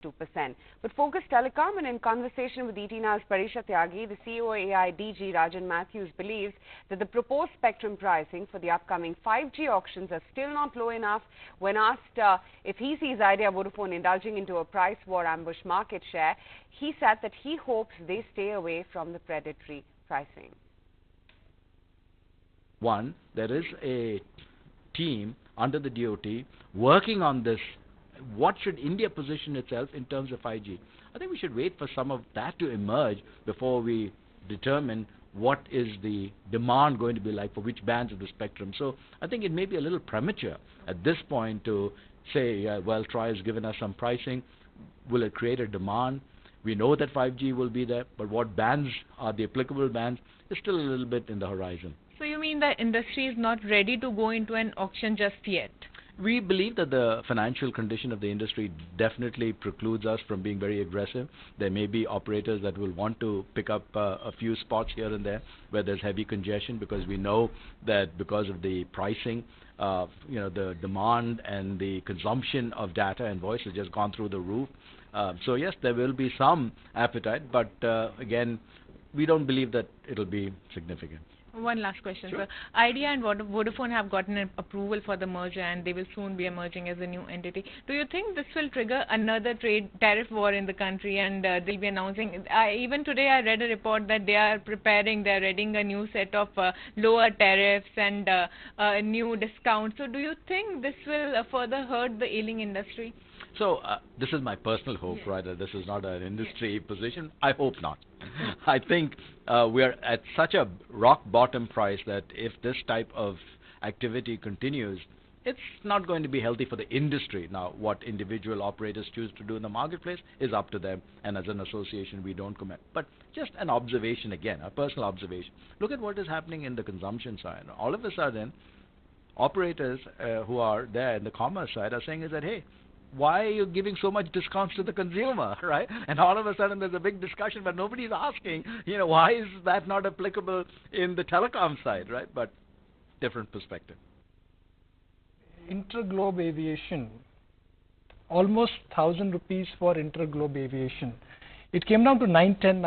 2%. But Focus Telecom, and in conversation with ET Now's Parisha Tyagi, the COAI DG Rajan Mathews believes that the proposed spectrum pricing for the upcoming 5G auctions are still not low enough. When asked if he sees Idea Vodafone indulging into a price war ambush market share, he said that he hopes they stay away from the predatory pricing. One, there is a team under the DOT working on this. What should India position itself in terms of 5G? I think we should wait for some of that to emerge before we determine what is the demand going to be like for which bands of the spectrum. So I think it may be a little premature at this point to say, well, TRAI has given us some pricing. Will it create a demand? We know that 5G will be there, but what bands are the applicable bands is still a little bit in the horizon. So you mean the industry is not ready to go into an auction just yet? We believe that the financial condition of the industry definitely precludes us from being very aggressive. There may be operators that will want to pick up a few spots here and there where there's heavy congestion, because we know that because of the pricing, the demand and the consumption of data and voice has just gone through the roof. So yes, there will be some appetite, but again, we don't believe that it'll be significant. One last question, Sure. sir. Idea and Vodafone have gotten an approval for the merger, and they will soon be emerging as a new entity. Do you think this will trigger another trade tariff war in the country, and they'll be announcing? Even today I read a report that they are readying a new set of lower tariffs and new discounts. So do you think this will further hurt the ailing industry? So this is my personal hope, Yes. right? This is not an industry position. I hope not. I think we are at such a rock bottom price that if this type of activity continues, it's not going to be healthy for the industry. Now, what individual operators choose to do in the marketplace is up to them, and as an association, we don't comment. But just an observation again, a personal observation. Look at what is happening in the consumption side. All of a sudden, operators who are there in the commerce side are saying is that, hey, why are you giving so much discounts to the consumer, right? And all of a sudden there's a big discussion, but nobody's asking, why is that not applicable in the telecom side, right? But different perspective. Interglobe aviation, almost 1,000 rupees for interglobe aviation. It came down to 910,